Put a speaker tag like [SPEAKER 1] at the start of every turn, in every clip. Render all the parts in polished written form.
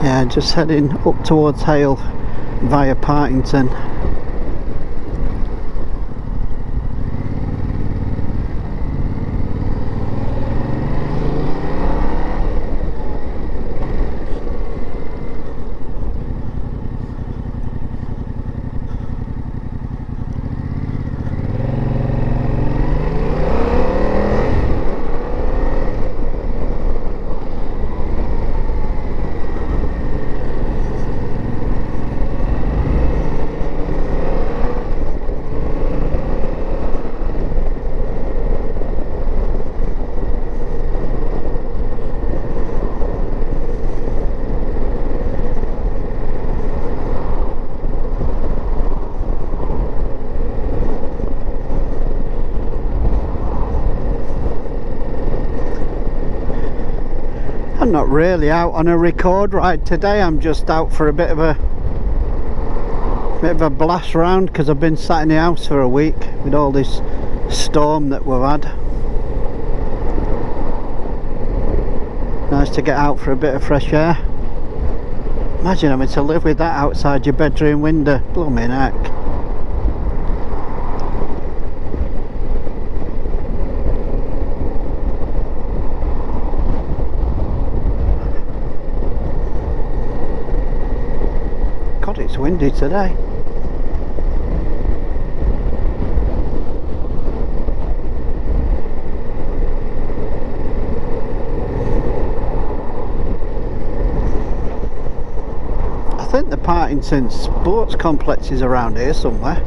[SPEAKER 1] Yeah, just heading up towards Hale via Partington. I'm not really out on a record ride today. I'm just out for a bit of a blast round because I've been sat in the house for a week with all this storm that we've had. Nice to get out for a bit of fresh air. Imagine having to live with that outside your bedroom window. Blooming heck. God, it's windy today. I think the Partington Sports Complex is around here somewhere.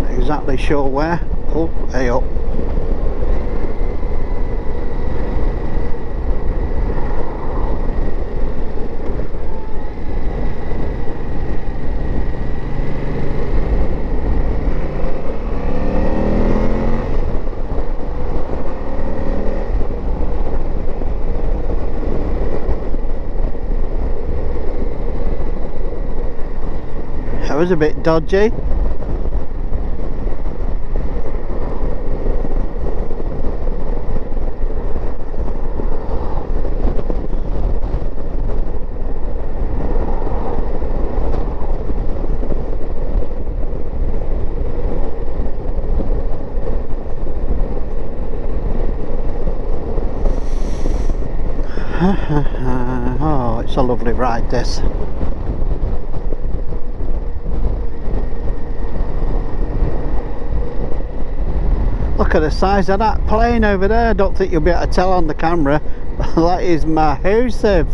[SPEAKER 1] Not exactly sure where. Oh, hey up. That was a bit dodgy. Oh, it's a lovely ride, this. Look at the size of that plane over there. I don't think you'll be able to tell on the camera. That is massive.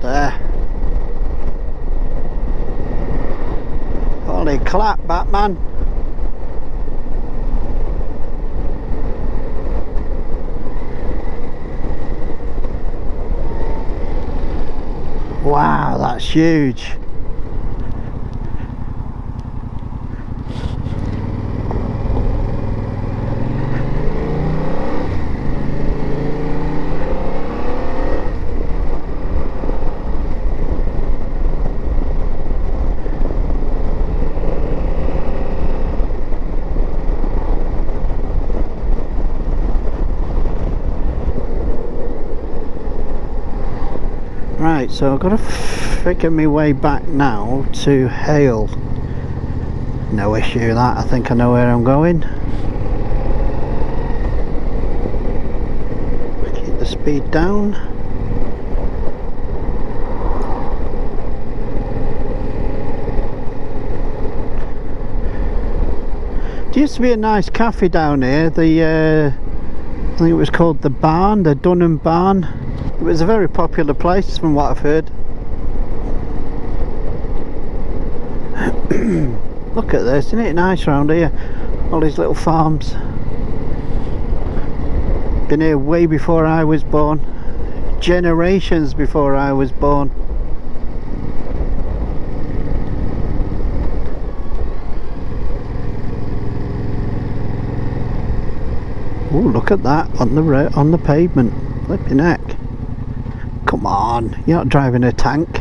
[SPEAKER 1] There. Holy clap, Batman. Wow, that's huge. Right, so I've got to figure my way back now to Hale. No issue with that, I think I know where I'm going. Keep the speed down. There used to be a nice cafe down here, I think it was called the Barn, the Dunham Barn. It was a very popular place from what I've heard. Look at this, isn't it nice round here? All these little farms. Been here way before I was born. Generations before I was born. Oh, look at that on the pavement. Flipping heck. Come on, you're not driving a tank.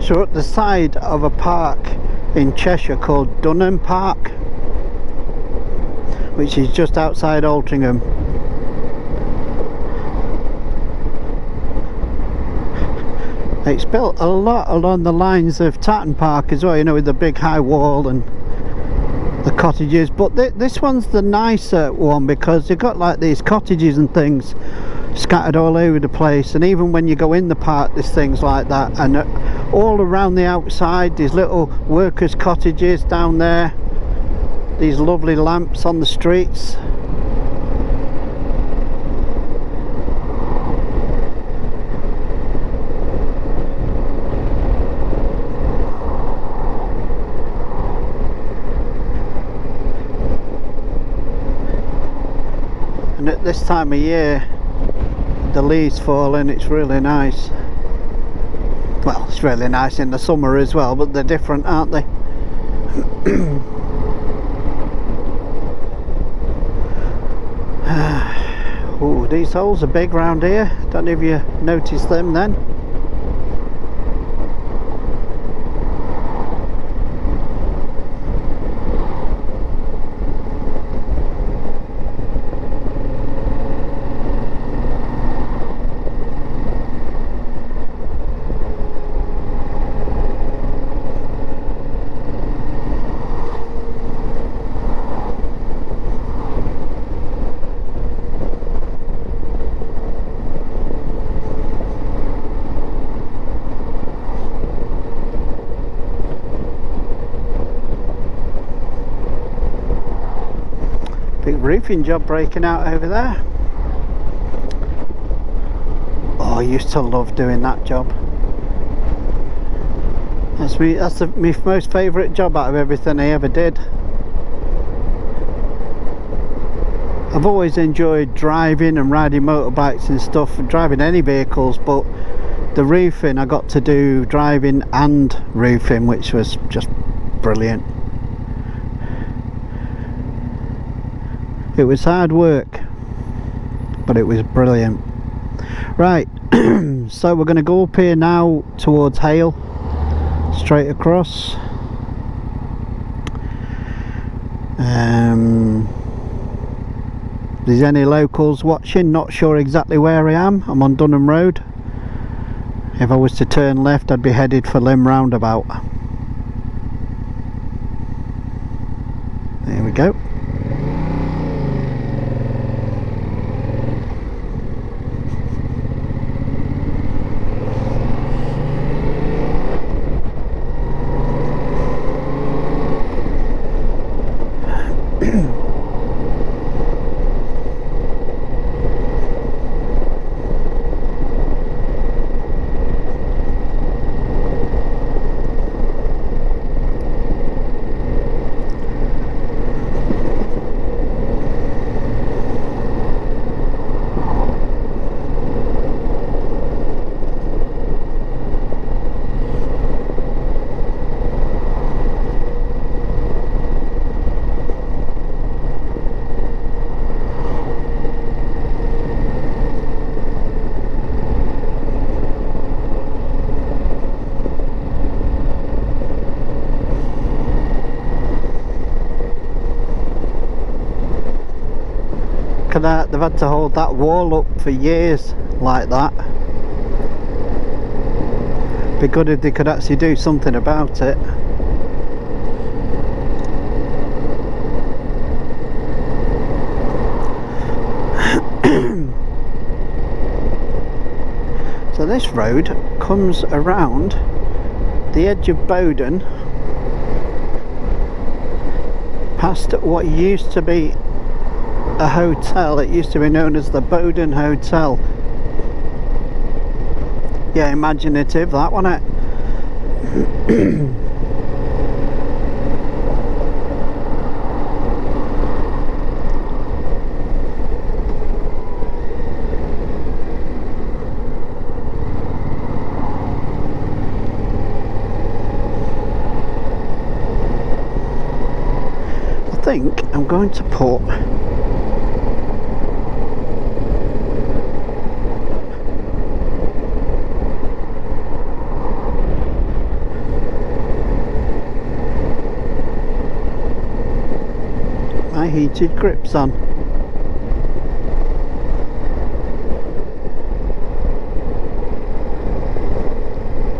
[SPEAKER 1] So we're at the side of a park in Cheshire called Dunham Park, which is just outside Altrincham. It's built a lot along the lines of Tartan Park as well, you know, with the big high wall and the cottages, but this one's the nicer one because you've got like these cottages and things scattered all over the place, and even when you go in the park there's things like that, and all around the outside these little workers' cottages down there, these lovely lamps on the streets. And at this time of year, the leaves fall and it's really nice. Well, it's really nice in the summer as well, but they're different, aren't they? Oh, these holes are big round here. Don't know if you noticed them then. Big roofing job breaking out over there. Oh, I used to love doing that job. That's my most favourite job out of everything I ever did. I've always enjoyed driving and riding motorbikes and stuff, and driving any vehicles, but the roofing, I got to do driving and roofing, which was just brilliant. It was hard work, but it was brilliant. Right, so we're going to go up here now towards Hale, straight across. If there's any locals watching, not sure exactly where I am. I'm on Dunham Road. If I was to turn left, I'd be headed for Lim Roundabout. There we go. They've had to hold that wall up for years like that. Be good if they could actually do something about it. So this road comes around the edge of Bowdon, past what used to be a hotel. It used to be known as the Bowdon Hotel. Yeah, imaginative that, wasn't it? I think I'm going to put my heated grips on.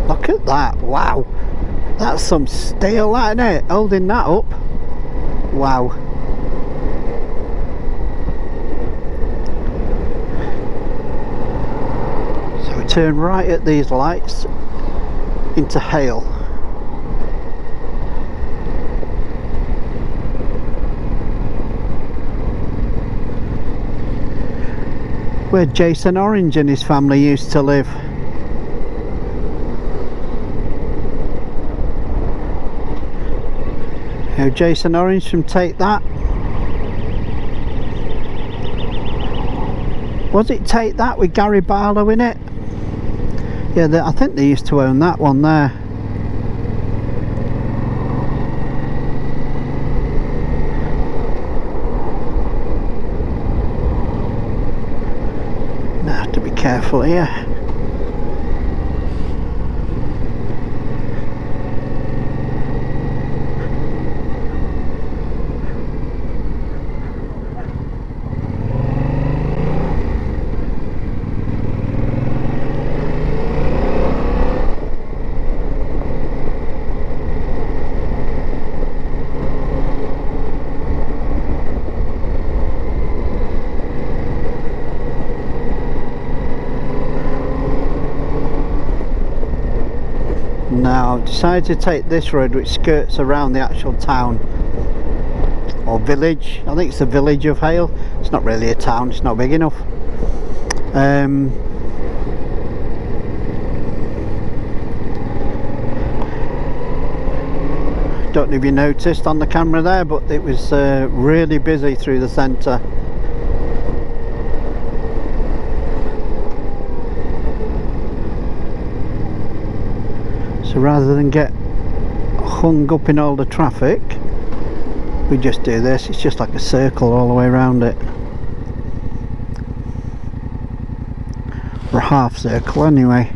[SPEAKER 1] Look at that, wow, that's some steel, that, isn't it? Holding that up, wow. So we turn right at these lights into Hale. Where Jason Orange and his family used to live. Now Jason Orange from Take That. Was it Take That with Gary Barlow in it? Yeah, I think they used to own that one there. Now I have to be careful here. Now I've decided to take this road which skirts around the actual town or village. I think it's the village of Hale. It's not really a town, it's not big enough. Don't know if you noticed on the camera there, but it was really busy through the centre. So rather than get hung up in all the traffic, we just do this. It's just like a circle all the way around it, or a half circle anyway.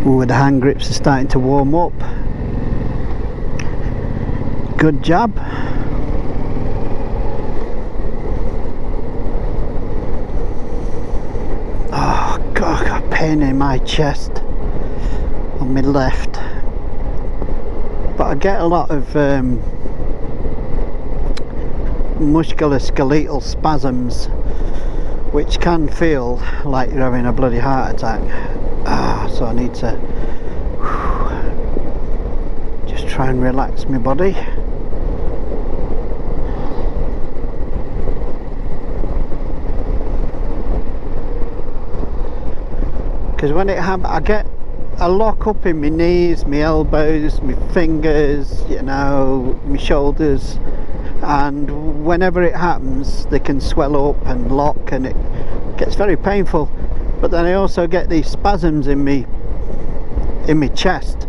[SPEAKER 1] Ooh, the hand grips are starting to warm up. Good job. Oh God, I got a pain in my chest on my left. But I get a lot of musculoskeletal spasms, which can feel like you're having a bloody heart attack. So I need to just try and relax my body. Because when it happens, I get a lock up in my knees, my elbows, my fingers, you know, my shoulders, and whenever it happens they can swell up and lock, and it gets very painful. But then I also get these spasms in me chest,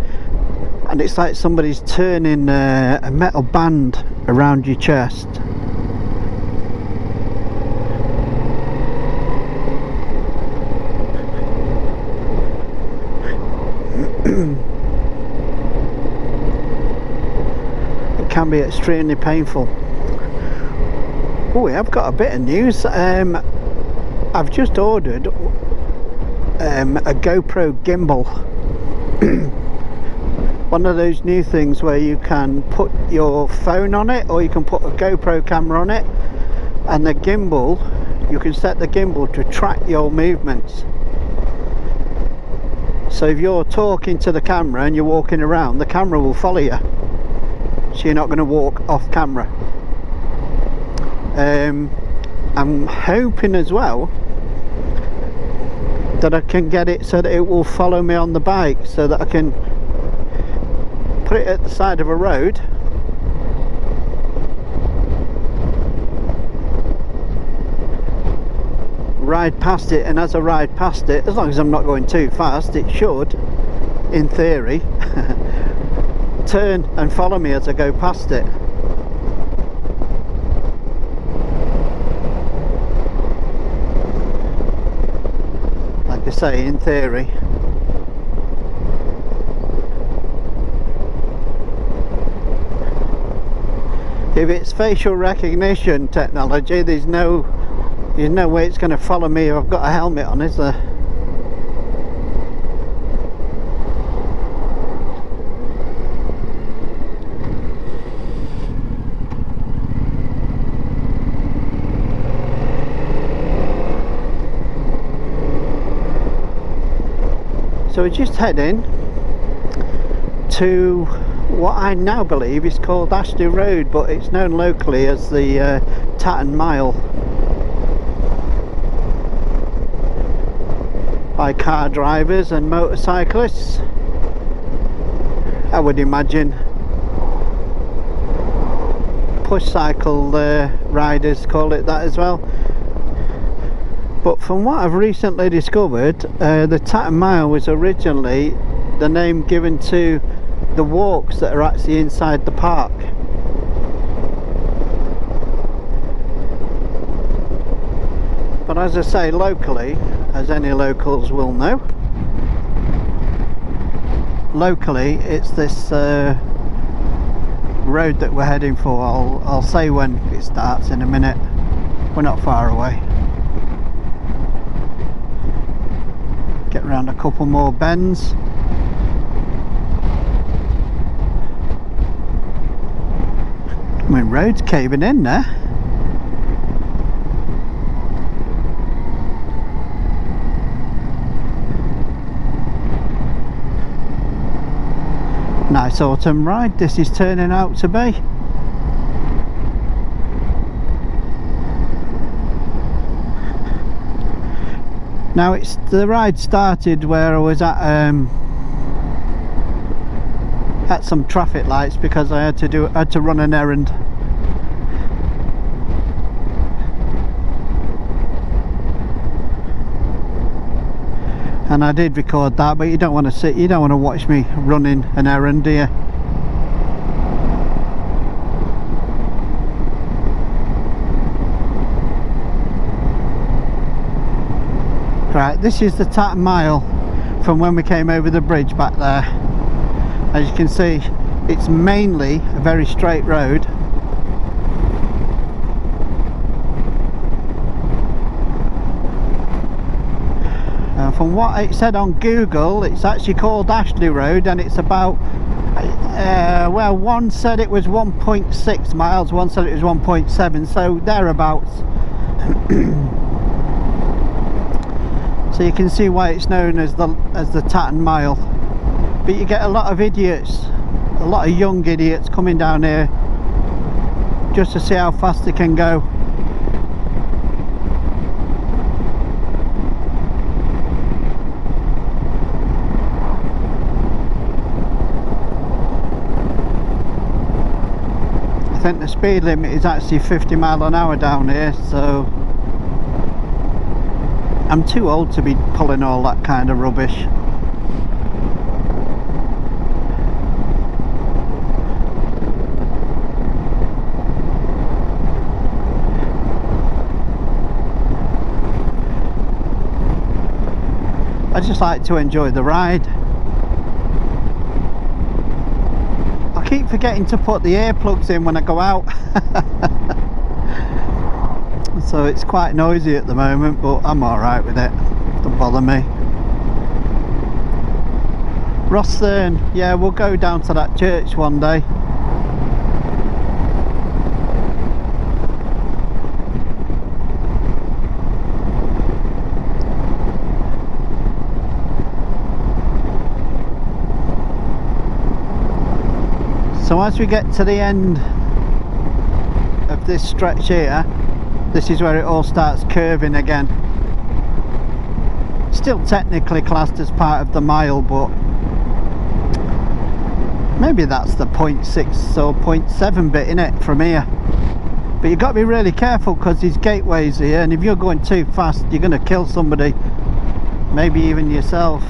[SPEAKER 1] and it's like somebody's turning a metal band around your chest. It can be extremely painful. Oh, I've got a bit of news. I've just ordered a GoPro gimbal. One of those new things where you can put your phone on it, or you can put a GoPro camera on it, and the gimbal, you can set the gimbal to track your movements. So if you're talking to the camera and you're walking around, the camera will follow you, so you're not going to walk off camera. I'm hoping as well that I can get it so that it will follow me on the bike, so that I can put it at the side of a road ride past it, and as I ride past it, as long as I'm not going too fast, it should, in theory, turn and follow me as I go past it. Like I say, in theory. If it's facial recognition technology, there's no way it's going to follow me if I've got a helmet on, is there? So we're just heading to what I now believe is called Ashley Road, but it's known locally as the Tatton Mile by car drivers and motorcyclists, I would imagine. Push cycle riders call it that as well. But from what I've recently discovered, the Tatton Mile was originally the name given to the walks that are actually inside the park. But as I say, locally, as any locals will know, locally it's this road that we're heading for. I'll say when it starts in a minute. We're not far away. Get around a couple more bends. I mean, road's caving in there. Nice autumn ride this is turning out to be. Now the ride started where I was at some traffic lights because I had to run an errand. And I did record that, but you don't want to watch me running an errand, do you? Right, this is the Tatton Mile from when we came over the bridge back there. As you can see, it's mainly a very straight road. From what it said on Google, it's actually called Ashley Road, and it's about well, one said it was 1.6 miles, one said it was 1.7, so thereabouts. So you can see why it's known as the Tatton Mile. But you get a lot of idiots, a lot of young idiots coming down here just to see how fast they can go. I think the speed limit is actually 50 miles an hour down here, so I'm too old to be pulling all that kind of rubbish. I just like to enjoy the ride. I keep forgetting to put the earplugs in when I go out. So it's quite noisy at the moment, but I'm alright with it. Don't bother me. Rosthern, yeah, we'll go down to that church one day. So as we get to the end of this stretch here, this is where it all starts curving again. Still technically classed as part of the mile, but maybe that's the 0.6 or 0.7 bit in it from here. But you've got to be really careful because there's gateways here, and if you're going too fast you're going to kill somebody, maybe even yourself.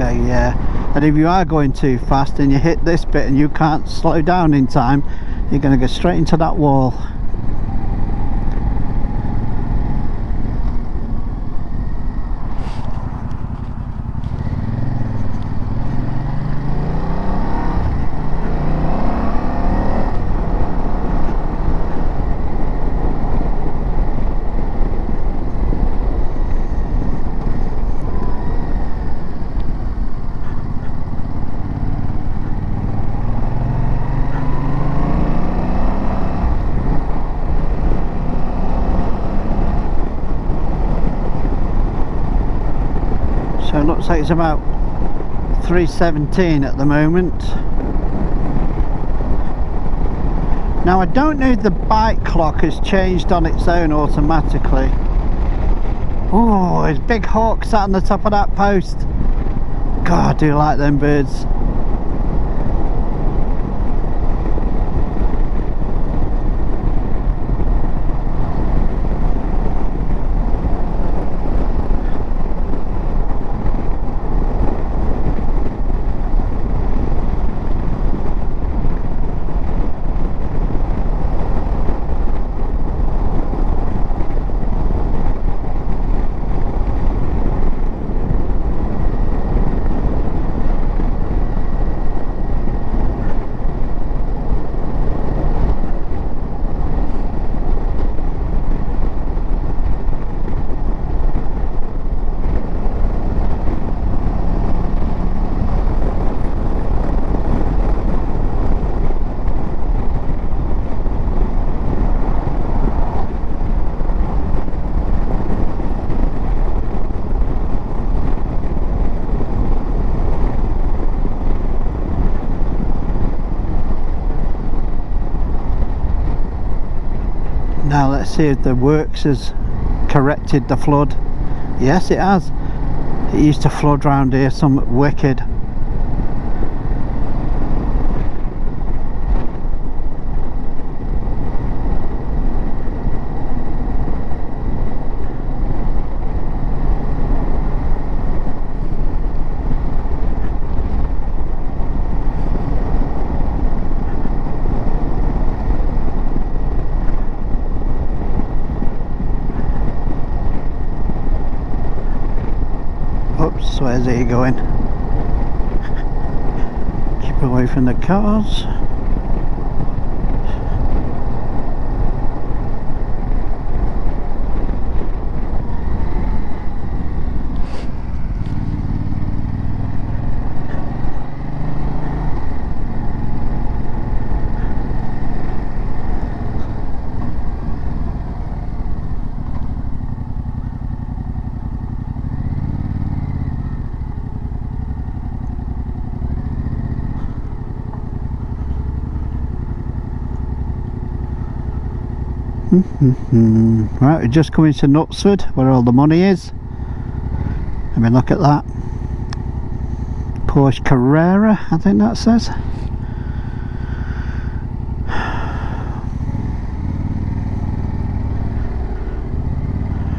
[SPEAKER 1] Yeah, and if you are going too fast and you hit this bit and you can't slow down in time, you're going to go straight into that wall. So it looks like it's about 3:17 at the moment. Now I don't know if the bike clock has changed on its own automatically. Oh, there's big hawk sat on the top of that post. God, I do like them birds. Now let's see if the works has corrected the flood. Yes, it has. It used to flood round here somewhat wicked. Oops, where's he going? Keep away from the cars. Right, we're just coming to Knutsford, where all the money is. I mean, look at that. Porsche Carrera, I think that says.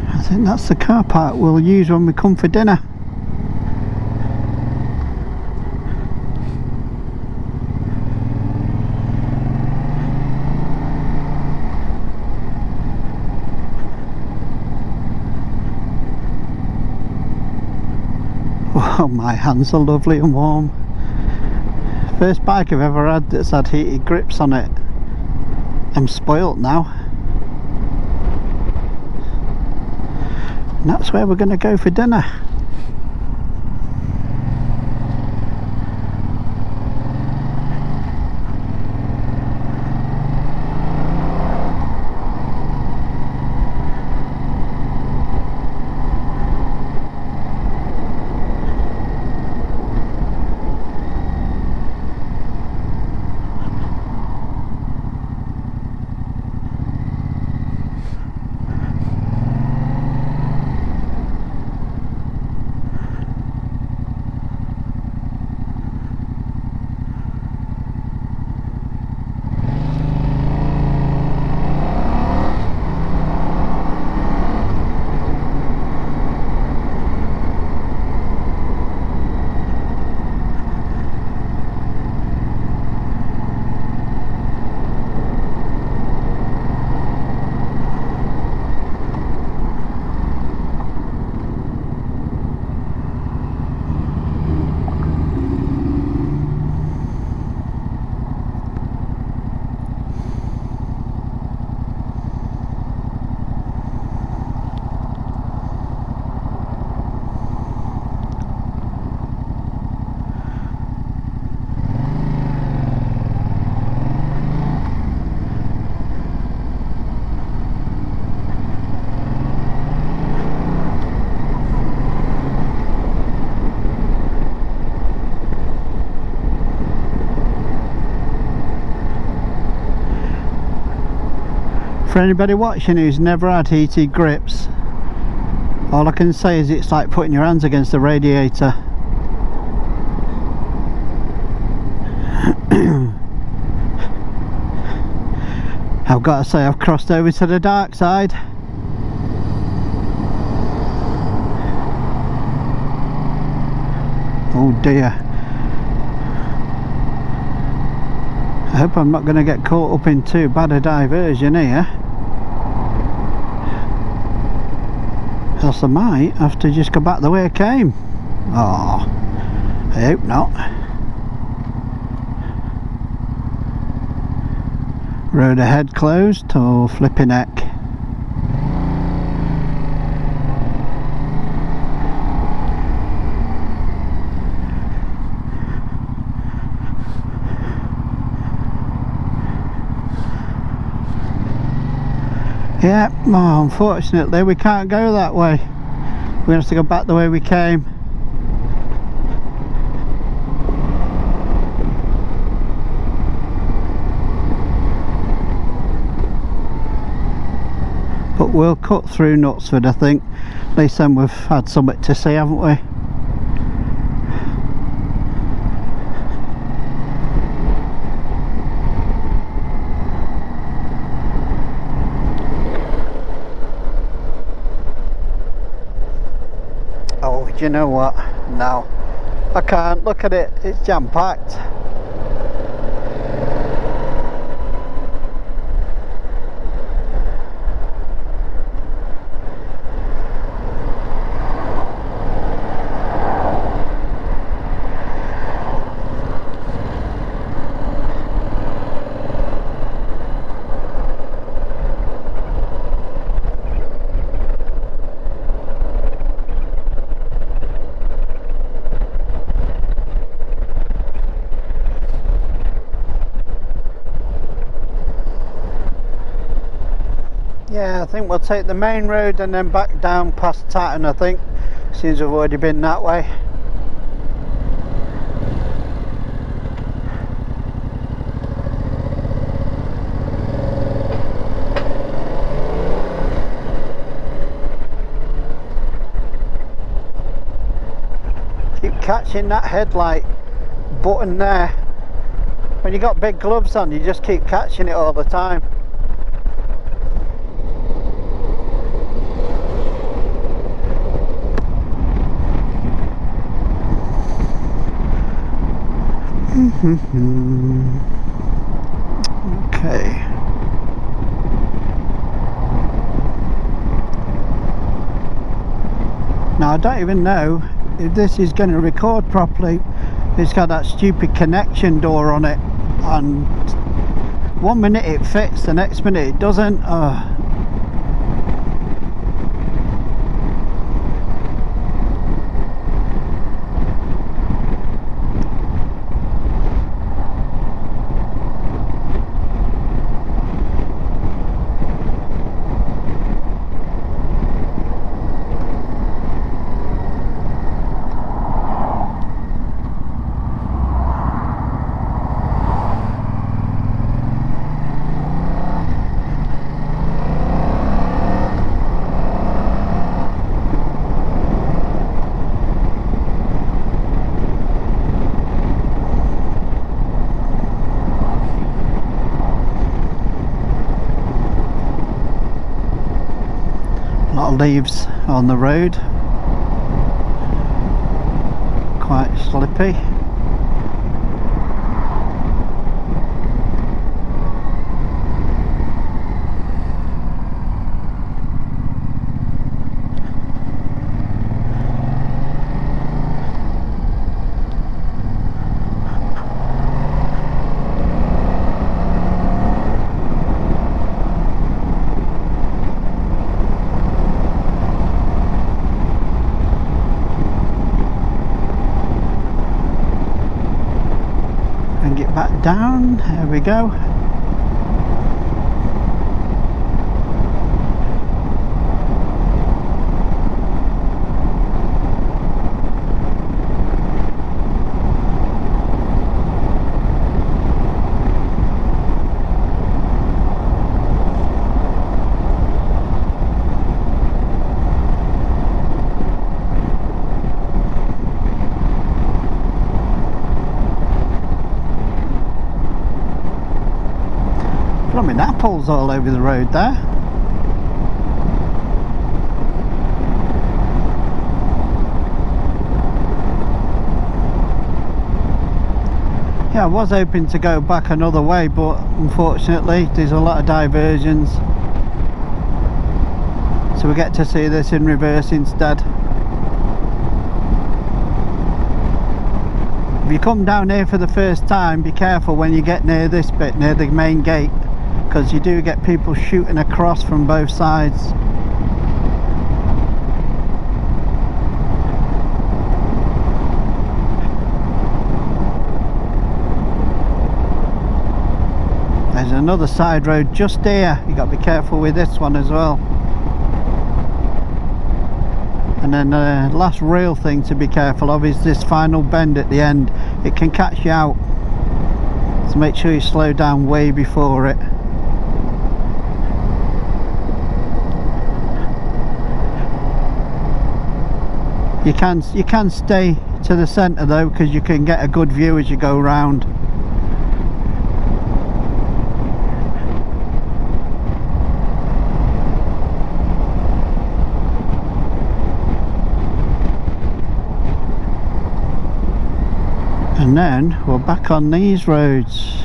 [SPEAKER 1] I think that's the car park we'll use when we come for dinner. Oh, my hands are lovely and warm. First bike I've ever had that's had heated grips on it. I'm spoilt now. And that's where we're going to go for dinner. For anybody watching who's never had heated grips, all I can say is it's like putting your hands against the radiator. I've got to say I've crossed over to the dark side. Oh dear. I hope I'm not going to get caught up in too bad a diversion here. Else I might have to just go back the way I came. Oh, I hope not. Road ahead closed, or flipping heck. Yeah, well, unfortunately we can't go that way. We have to go back the way we came. But we'll cut through Knutsford, I think. At least then we've had something to see, haven't we? Oh, do you know what? No, I can't. Look at it, it's jam-packed. Yeah, I think we'll take the main road and then back down past Tatton, I think. Seems we've already been that way. Keep catching that headlight button there. When you got big gloves on, you just keep catching it all the time. Okay. Now I don't even know if this is going to record properly. It's got that stupid connection door on it, and one minute it fits, the next minute it doesn't. leaves on the road, quite slippy. Back down, there we go. Blooming apples all over the road there. Yeah, I was hoping to go back another way, but unfortunately there's a lot of diversions, so we get to see this in reverse instead. If you come down here for the first time, be careful when you get near this bit, near the main gate, because you do get people shooting across from both sides. There's another side road just here, you got to be careful with this one as well. And then the last real thing to be careful of is this final bend at the end. It can catch you out, so make sure you slow down way before it. You can stay to the centre though, because you can get a good view as you go round. And then we're back on these roads.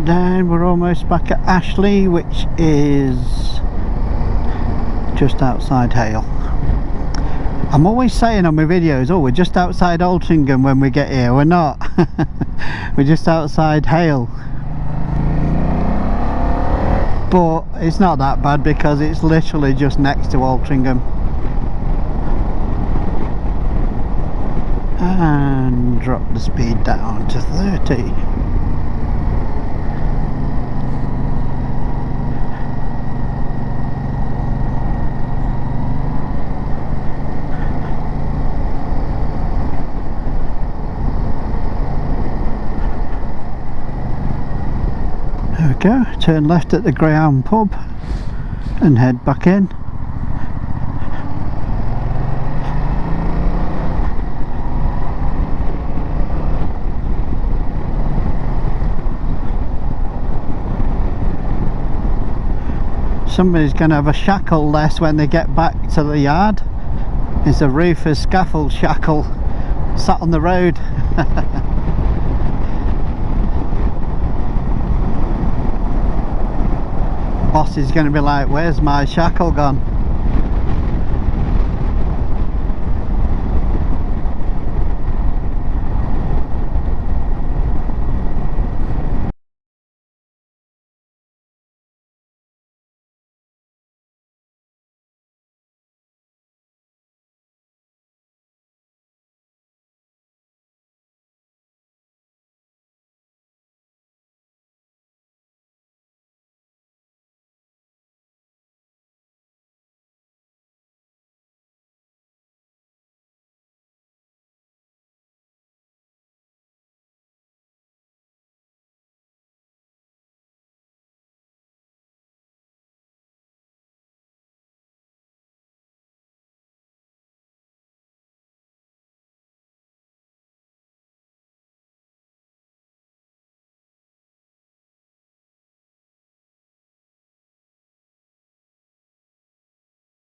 [SPEAKER 1] Then we're almost back at Ashley, which is just outside Hale. I'm always saying on my videos, oh, we're just outside Altrincham when we get here. We're not. We're just outside Hale. But it's not that bad because it's literally just next to Altrincham. And drop the speed down to 30. There we go, turn left at the Greyhound pub and head back in. Somebody's going to have a shackle less when they get back to the yard. It's a roofer's scaffold shackle sat on the road. Boss is going to be like, where's my shackle gone?